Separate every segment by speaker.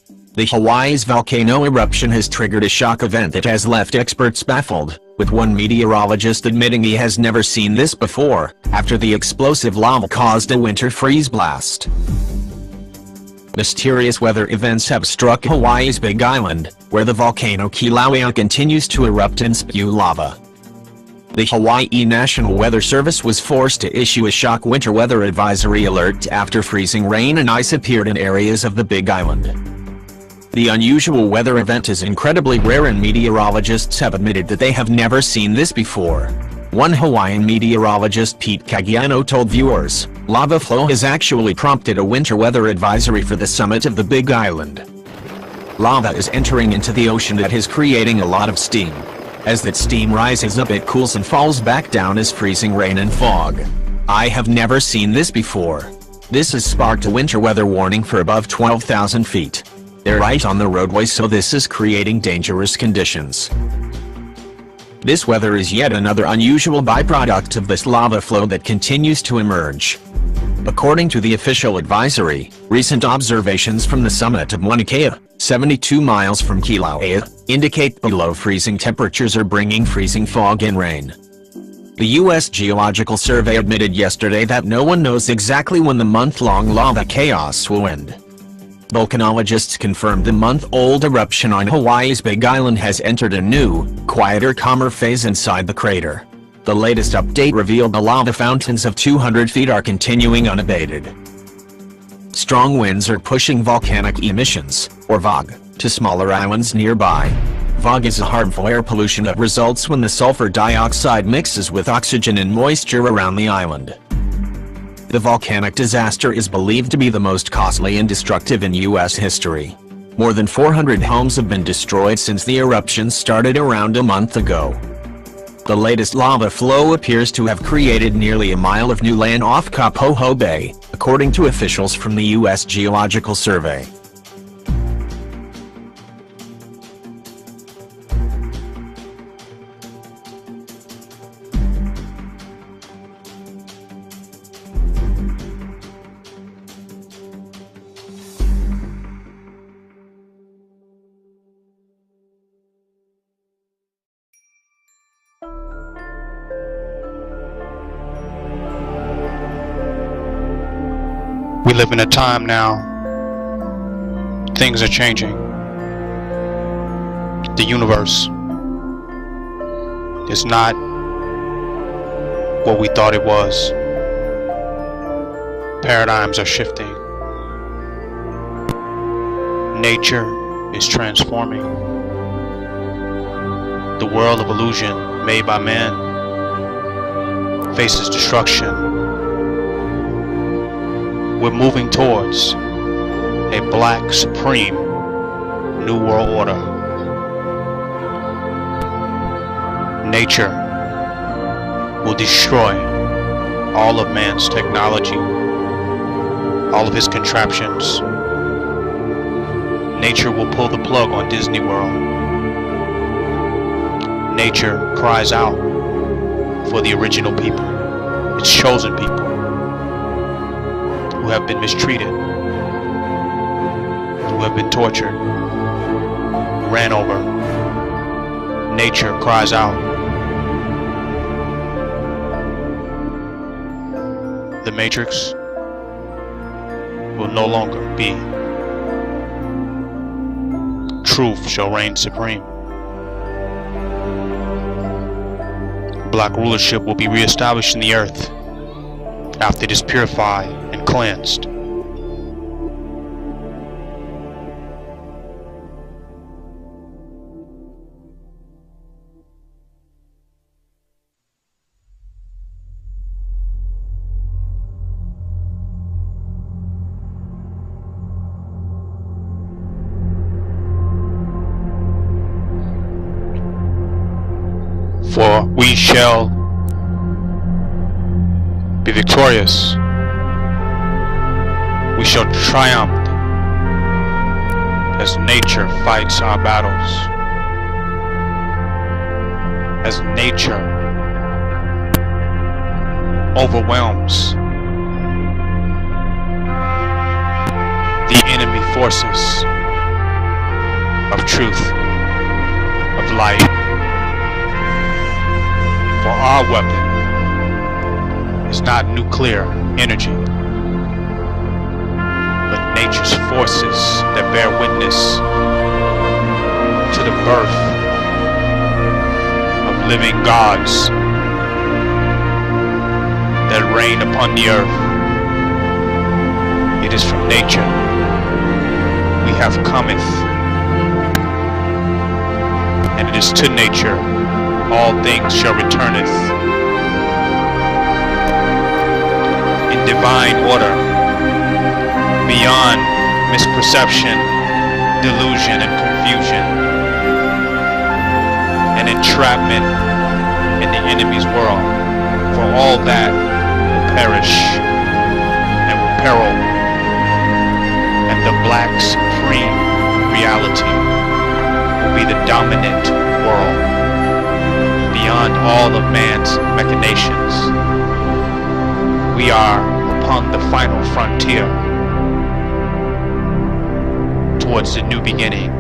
Speaker 1: The Hawaii's volcano eruption has triggered a shock event that has left experts baffled, with one meteorologist admitting he has never seen this before, after the explosive lava caused a winter freeze blast. Mysterious weather events have struck Hawaii's Big Island, where the volcano Kilauea continues to erupt and spew lava. The Hawaii National Weather Service was forced to issue a shock winter weather advisory alert after freezing rain and ice appeared in areas of the Big Island. The unusual weather event is incredibly rare and meteorologists have admitted that they have never seen this before. One Hawaiian meteorologist, Pete Kagiano, told viewers, "Lava flow has actually prompted a winter weather advisory for the summit of the Big Island. Lava is entering into the ocean that is creating a lot of steam. As that steam rises up, it cools and falls back down as freezing rain and fog. I have never seen this before. This has sparked a winter weather warning for above 12,000 feet. They're right on the roadway, so this is creating dangerous conditions." This weather is yet another unusual byproduct of this lava flow that continues to emerge. According to the official advisory, recent observations from the summit of Mauna Kea, 72 miles from Kilauea, indicate below freezing temperatures are bringing freezing fog and rain. The U.S. Geological Survey admitted yesterday that no one knows exactly when the month-long lava chaos will end. Volcanologists confirmed the month-old eruption on Hawaii's Big Island has entered a new, quieter, calmer phase inside the crater. The latest update revealed the lava fountains of 200 feet are continuing unabated. Strong winds are pushing volcanic emissions, or VOG, to smaller islands nearby. VOG is a harmful air pollution that results when the sulfur dioxide mixes with oxygen and moisture around the island. The volcanic disaster is believed to be the most costly and destructive in U.S. history. More than 400 homes have been destroyed since the eruption started around a month ago. The latest lava flow appears to have created nearly a mile of new land off Kapoho Bay, according to officials from the U.S. Geological Survey.
Speaker 2: We live in a time now, things are changing. The universe is not what we thought it was. Paradigms are shifting. Nature is transforming. The world of illusion made by man faces destruction. We're moving towards a black supreme new world order. Nature will destroy all of man's technology, all of his contraptions. Nature will pull the plug on Disney World. Nature cries out for the original people, its chosen people, who have been mistreated, who have been tortured, ran over. Nature cries out. The Matrix will no longer be. Truth shall reign supreme. Black rulership will be reestablished in the earth after it is purified and cleansed. For we shall be victorious. We shall triumph as nature fights our battles, as nature overwhelms the enemy forces of truth, of light. For our weapon is not nuclear energy, but nature's forces that bear witness to the birth of living gods that reign upon the earth. It is from nature we have cometh, and it is to nature all things shall returneth. In divine order, beyond misperception, delusion, and confusion, and entrapment in the enemy's world. For all that will perish and will peril, and the black supreme reality will be the dominant world beyond all of man's machinations. We are upon the final frontier towards the new beginning.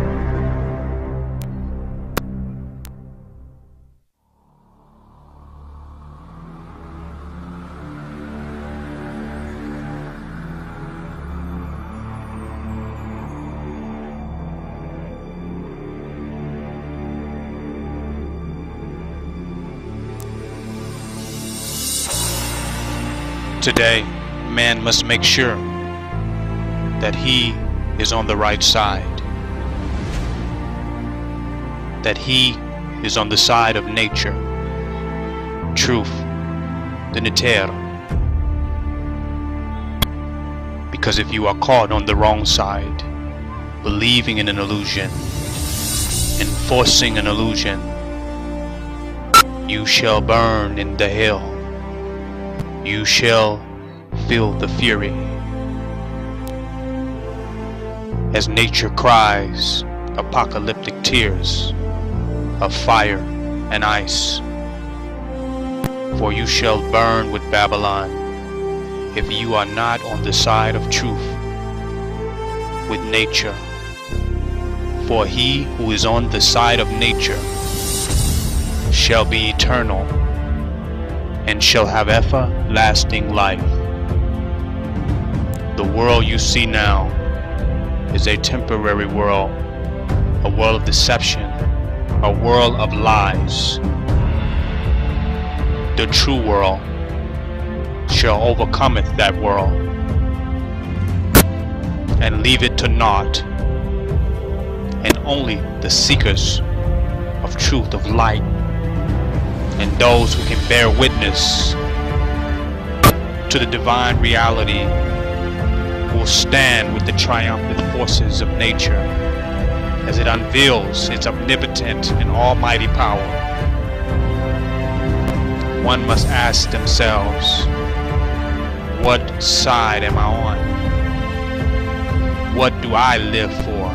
Speaker 2: Today, man must make sure that he is on the right side, that he is on the side of nature, truth, the ᴄᴜ. Because if you are caught on the wrong side, believing in an illusion, enforcing an illusion, you shall burn in the hell. You shall feel the fury as nature cries apocalyptic tears of fire and ice. For you shall burn with Babylon if you are not on the side of truth with nature. For he who is on the side of nature shall be eternal and shall have everlasting life. The world you see now is a temporary world, a world of deception, a world of lies. The true world shall overcometh that world and leave it to naught, and only the seekers of truth, of light, and those who can bear witness to the divine reality will stand with the triumphant forces of nature as it unveils its omnipotent and almighty power. One must ask themselves, what side am I on? What do I live for?